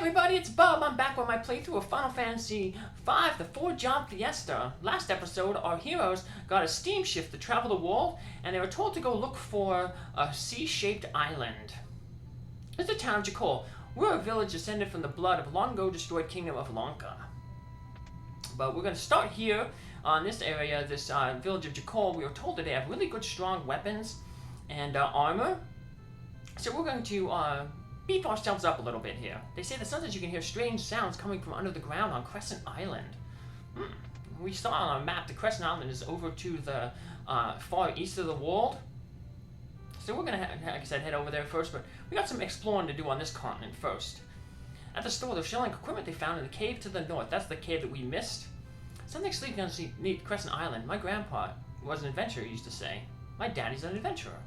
everybody, it's Bob. I'm back with my playthrough of Final Fantasy V, the 4-Job Fiesta. Last episode, our heroes got a steam shift to travel the world, and they were told to go look for a C-shaped island. It's the town of Jakol. We're a village descended from the blood of long ago destroyed kingdom of Lanka. But we're going to start here on this area, this village of Jakol. We were told that they have really good strong weapons and armor. So we're going to beef ourselves up a little bit here. They say that sometimes you can hear strange sounds coming from under the ground on Crescent Island. We saw on our map that Crescent Island is over to the far east of the world. So we're going to, like I said, head over there first, but we got some exploring to do on this continent first. At the store, they're selling equipment they found in the cave to the north. That's the cave that we missed. Something sleeping underneath Crescent Island. My grandpa was an adventurer, he used to say. My daddy's an adventurer.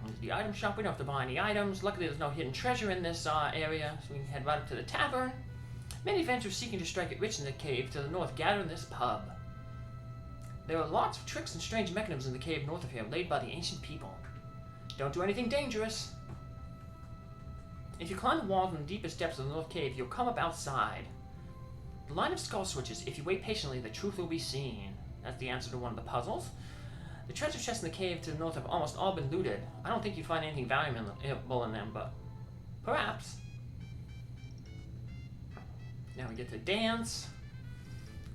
There's the item shop. We don't have to buy any items. Luckily, there's no hidden treasure in this area, so we can head right up to the tavern. Many adventurers seeking to strike it rich in the cave to the north gather in this pub. There are lots of tricks and strange mechanisms in the cave north of here, laid by the ancient people. Don't do anything dangerous. If you climb the walls in the deepest depths of the north cave, you'll come up outside. The line of skull switches. If you wait patiently, the truth will be seen. That's the answer to one of the puzzles. The treasure chests in the cave to the north have almost all been looted. I don't think you'd find anything valuable in them, but perhaps. Now we get to dance,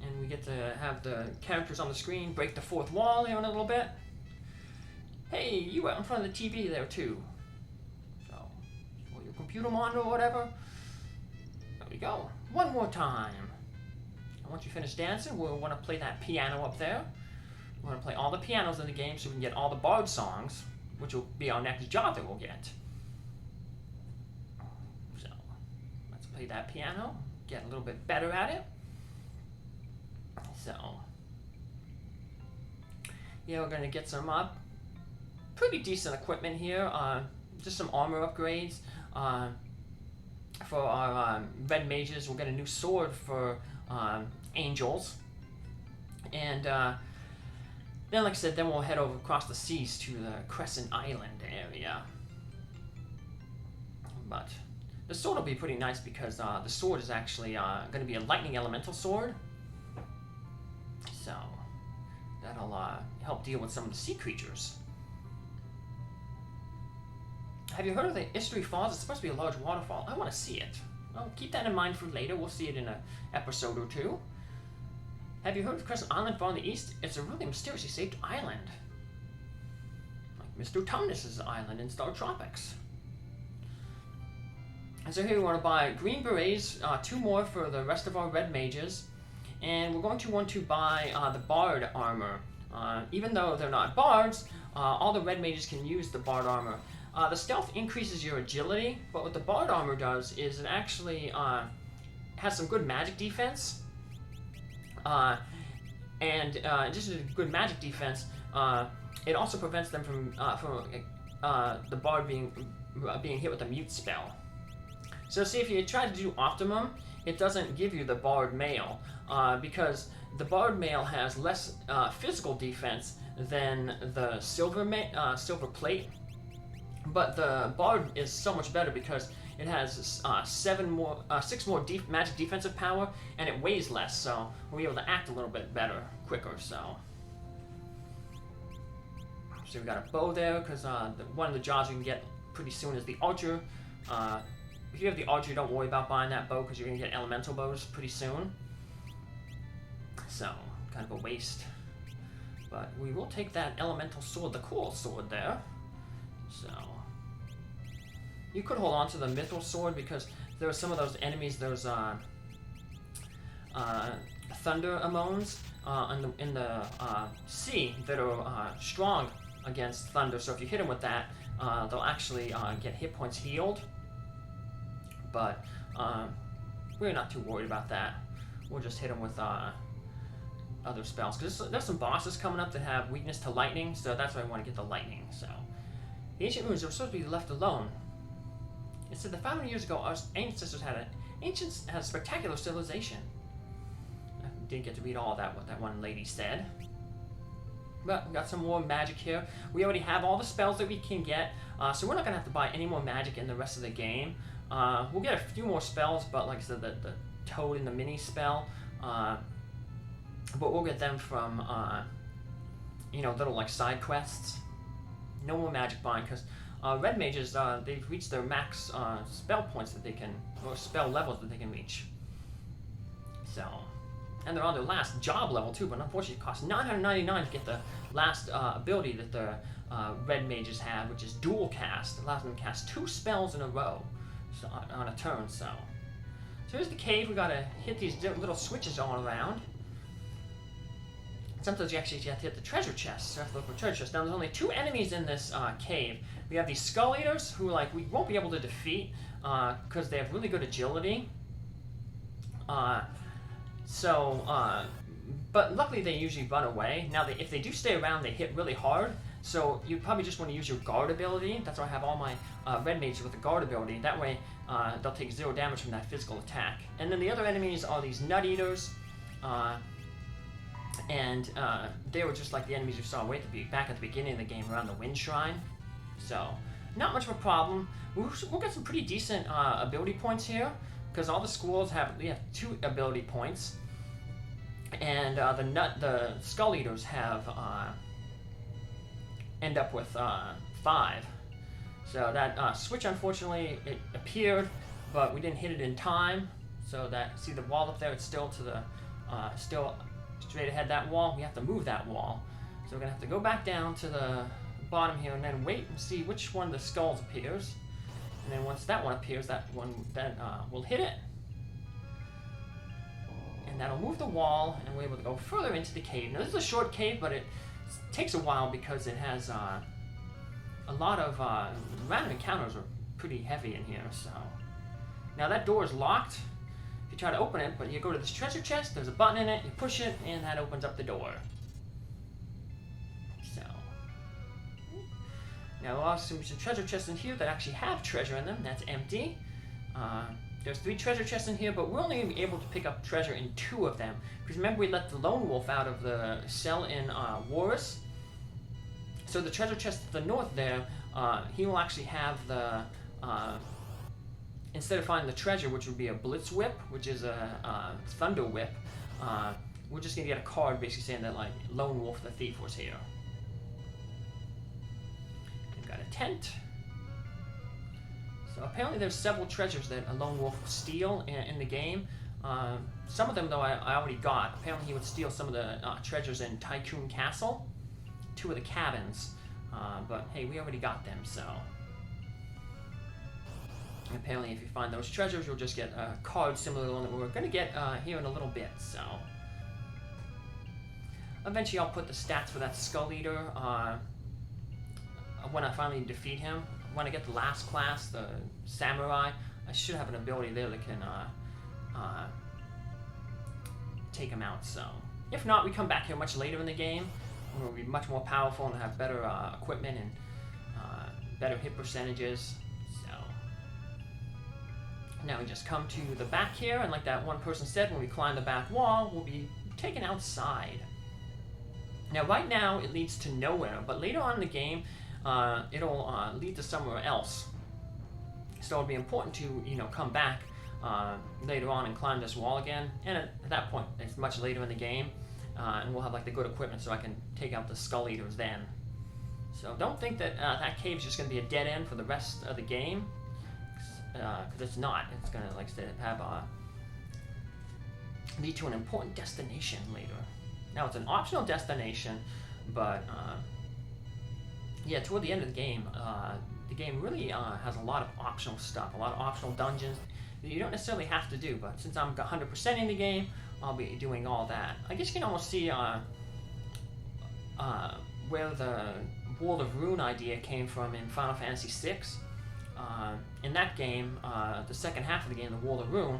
and we get to have the characters on the screen break the fourth wall here in a little bit. Hey, you out in front of the TV there too. So, or your computer monitor or whatever. There we go. One more time. And once you finish dancing, we'll want to play that piano up there. We're going to play all the pianos in the game so we can get all the Bard songs, which will be our next job that we'll get. So, let's play that piano, get a little bit better at it. So, yeah, we're going to get some pretty decent equipment here. Just some armor upgrades. For our red mages, we'll get a new sword for angels. And then, like I said, then we'll head over across the seas to the Crescent Island area. But the sword will be pretty nice because the sword is actually going to be a lightning elemental sword. So that'll help deal with some of the sea creatures. Have you heard of the Istri Falls? It's supposed to be a large waterfall. I want to see it. Well, keep that in mind for later. We'll see it in an episode or two. Have you heard of Crescent Island far in the east? It's a really mysteriously shaped island. Like Mr. Tumnus' island in Star Tropics. And so here we want to buy green berets, 2 more for the rest of our red mages. And we're going to want to buy the Bard armor. Even though they're not bards, all the red mages can use the Bard armor. The stealth increases your agility, but what the Bard armor does is it actually has some good magic defense. And in addition to good magic defense, it also prevents them from the Bard being hit with a mute spell. So see, if you try to do Optimum, it doesn't give you the Bard Mail, because the Bard Mail has less physical defense than the Silver Plate. But the Bard is so much better because it has 6 more magic defensive power, and it weighs less, so we'll be able to act a little bit better, quicker. So we got a bow there because one of the jobs you can get pretty soon is the archer. If you have the archer, don't worry about buying that bow because you're gonna get elemental bows pretty soon. So kind of a waste, but we will take that elemental sword, the cool sword there. So you could hold on to the mithril sword because there are some of those enemies, those thunder amones in the sea that are strong against thunder. So if you hit them with that, they'll actually get hit points healed. But we're not too worried about that. We'll just hit them with other spells. Because there's some bosses coming up that have weakness to lightning, so that's why I want to get the lightning. So the ancient ruins are supposed to be left alone. It said that 500 years ago, our ancestors had a spectacular civilization. I didn't get to read all that, what that one lady said. But we got some more magic here. We already have all the spells that we can get. So we're not gonna have to buy any more magic in the rest of the game. We'll get a few more spells, but like I said, the Toad and the Mini spell, but we'll get them from little like side quests. No more magic buying because red mages, they've reached their max spell points that they can, or spell levels that they can reach. So, and they're on their last job level too, but unfortunately it costs $999 to get the last ability that the red mages have, which is dual cast. It allows them to cast 2 spells in a row, so, on a turn. So here's the cave. We gotta hit these little switches all around. Sometimes you actually have to hit the treasure chest. So you have to look for treasure chests. Now there's only 2 enemies in this cave. We have these Skull Eaters, who we won't be able to defeat because they have really good agility. But luckily they usually run away. Now if they do stay around, they hit really hard. So you probably just want to use your guard ability. That's why I have all my red mages with the guard ability. That way they'll take 0 damage from that physical attack. And then the other enemies are these Nut Eaters. And they were just like the enemies you saw back at the beginning of the game around the Wind Shrine. So, not much of a problem. We'll get some pretty decent ability points here, because all the schools have 2 ability points. And the Skull Eaters have end up with 5. So that switch, unfortunately, it appeared, but we didn't hit it in time. So see the wall up there, it's still to the, still straight ahead that wall. We have to move that wall. So we're gonna have to go back down to the bottom here and then wait and see which one of the skulls appears. And then once that one appears, we'll hit it. And that'll move the wall, and we're able to go further into the cave. Now this is a short cave, but it takes a while because it has a lot of random encounters are pretty heavy in here. So now that door is locked. If you try to open it, but you go to this treasure chest, there's a button in it, you push it, and that opens up the door. So now we'll also some treasure chests in here that actually have treasure in them. That's empty. There's 3 treasure chests in here, but we're only able to pick up treasure in 2 of them. Because remember, we let the lone wolf out of the cell in Warus. So the treasure chest to the north there, he will actually have the, instead of finding the treasure, which would be a Blitz Whip, which is a Thunder Whip, we're just going to get a card basically saying that, like, Lone Wolf the Thief was here. We've got a tent. So apparently there's several treasures that a Lone Wolf will steal in the game. Some of them, though, I already got. Apparently he would steal some of the treasures in Tycoon Castle, 2 of the cabins. But hey, we already got them, so. And apparently if you find those treasures, you'll just get a card similar to the one that we're going to get here in a little bit, so. Eventually I'll put the stats for that Skull Eater when I finally defeat him. When I get the last class, the Samurai, I should have an ability there that can take him out, so. If not, we come back here much later in the game, when we'll be much more powerful and have better equipment and better hit percentages, so. Now we just come to the back here, and like that one person said, when we climb the back wall, we'll be taken outside. Now right now, it leads to nowhere, but later on in the game, it'll lead to somewhere else. So it'll be important to, come back later on and climb this wall again. And at that point, it's much later in the game, and we'll have like the good equipment so I can take out the Skull Eaters then. So don't think that that cave's just going to be a dead end for the rest of the game, because it's not. It's going to, like I said, have lead to an important destination later. Now it's an optional destination, but yeah, toward the end of the game really has a lot of optional stuff, a lot of optional dungeons that you don't necessarily have to do, but since I'm 100% in the game, I'll be doing all that. I guess you can almost see where the World of Ruin idea came from in Final Fantasy VI. In that game, the second half of the game, the World of Ruin,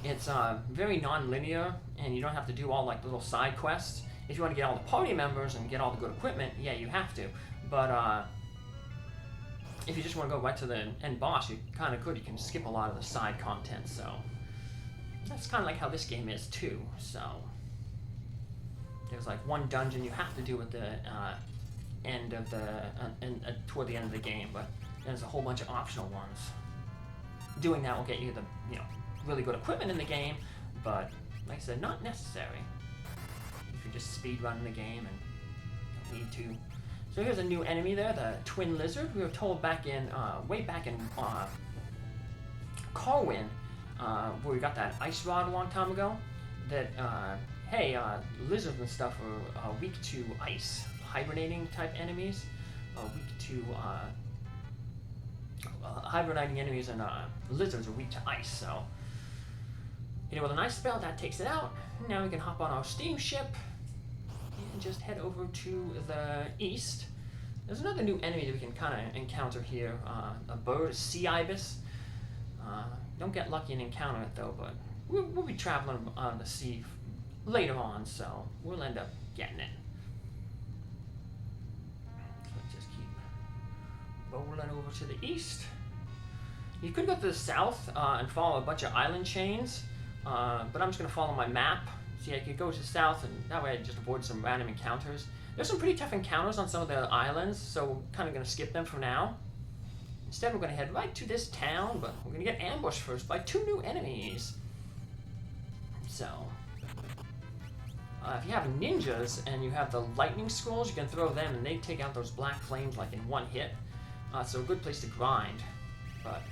it's very non-linear, and you don't have to do all like little side quests. If you want to get all the party members and get all the good equipment, yeah, you have to. But if you just want to go right to the end boss, you kind of could. You can skip a lot of the side content, so that's kind of like how this game is too. So there's like one dungeon you have to do with the end of the toward the end of the game, but there's a whole bunch of optional ones. Doing that will get you the really good equipment in the game, but like I said, not necessary if you're just speed running the game and don't need to. So here's a new enemy there, the Twin Lizard. We were told way back in Carwin, where we got that ice rod a long time ago, that hey, lizards and stuff are weak to ice. Hibernating type enemies are weak to hibernating enemies, and lizards are weak to ice. So with an ice spell that takes it out. Now we can hop on our steamship and just head over to the east. There's another new enemy that we can kind of encounter here. A bird, a sea ibis. Don't get lucky and encounter it though, but we'll be traveling on the sea later on, so we'll end up getting it. So let's just keep rolling over to the east. You could go to the south and follow a bunch of island chains, but I'm just going to follow my map. See, I could go to the south, and that way I just avoid some random encounters. There's some pretty tough encounters on some of the islands, so we're kind of going to skip them for now. Instead, we're going to head right to this town, but we're going to get ambushed first by 2 new enemies. So, if you have ninjas and you have the lightning scrolls, you can throw them, and they take out those black flames like in one hit. So a good place to grind. But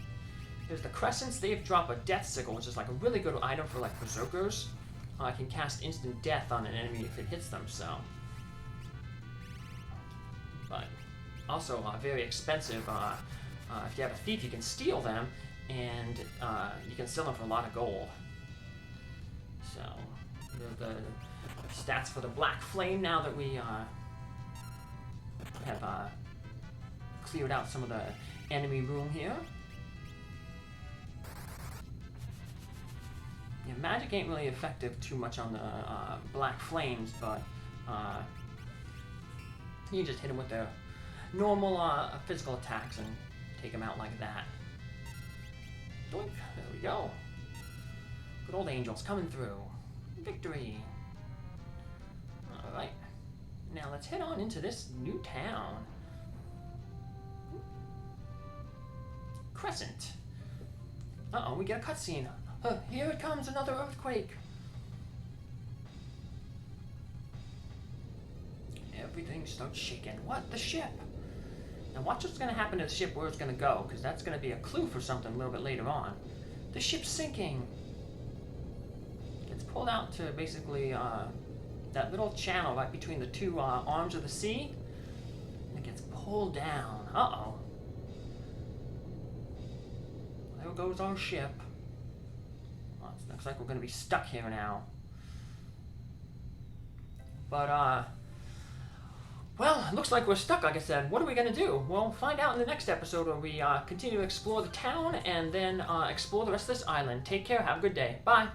here's the Crescents. They drop a Death Sickle, which is like a really good item for like berserkers. Can cast instant death on an enemy if it hits them. So, but also very expensive. If you have a thief, you can steal them, and you can sell them for a lot of gold. So, the stats for the Black Flame now that we have cleared out some of the enemy room here. Yeah, magic ain't really effective too much on the Black Flames, but you just hit them with their normal physical attacks and take them out like that. Doink, there we go. Good old angels coming through. Victory. Alright. Now let's head on into this new town. Crescent. Uh-oh, we get a cutscene. Here it comes, another earthquake. Everything starts shaking. What? The ship? Now watch what's going to happen to the ship, where it's going to go, because that's going to be a clue for something a little bit later on. The ship's sinking. It's pulled out to basically that little channel right between the 2 arms of the sea. And it gets pulled down. Uh-oh. There goes our ship. Well, it looks like we're going to be stuck here now. But, well, it looks like we're stuck, like I said. What are we going to do? Well, find out in the next episode, where we continue to explore the town and then explore the rest of this island. Take care. Have a good day. Bye.